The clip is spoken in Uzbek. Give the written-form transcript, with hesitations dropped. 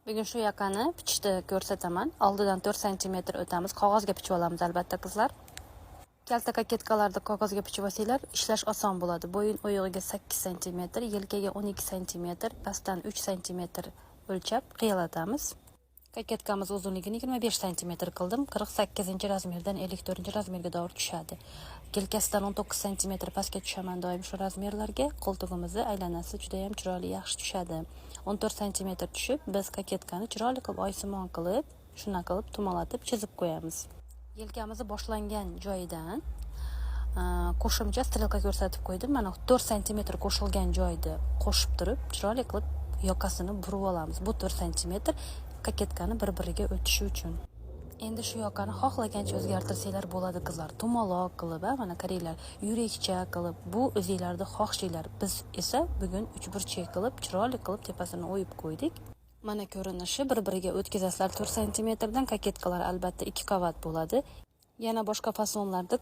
Bugun shu yoqani pichishda ko'rsataman. Oldidan 4 cm o'tamiz. Qog'ozga pichib olamiz albatta qizlar. Kalta koketkalarda qog'ozga pichib olsanglar, ishlash oson bo'ladi. Bo'yin oyog'iga 8 cm, yelkaga 12 cm, pastdan 3 cm o'lchab qiyalatamiz. Koketkamiz uzunligini 25 cm qildim. 48-razmerdan 54-razmerga doğru tushadi. Yelkasidan 19 cm pastga tushaman doim shu razmerlarga. Qo'ltig'imizni aylanasi juda ham chiroyli yaxshi tushadi. 14 cm tushib, biz koketkani chiroyli qilib oysimon qilib, shuna qilib tumalatib chizib qo'yamiz. Yelkamizni boshlangan joyidan qo'shimcha strelka ko'rsatib qo'ydim. Mana 4 cm qo'shilgan joyda qo'shib turib, chiroyli qilib yoqasini burib olamiz. Bu 4 cm koketkani bir-biriga o'tishi uchun. Endi shu yoqani xohlagancha o'zgartirsanglar bo'ladi qizlar. Tumaloq qilib, mana qaranglar, yurakcha qilib, bu o'zingizlarning xohishinglar. Biz esa bugun 3 burchak qilib, chiroyli qilib tepasini o'yib qo'ydik. Mana ko'rinishi bir-biriga o'tkazasizlar. 4 cm dan koketkalar albatta 2 qavat bo'ladi. Yana boshqa fasonlarda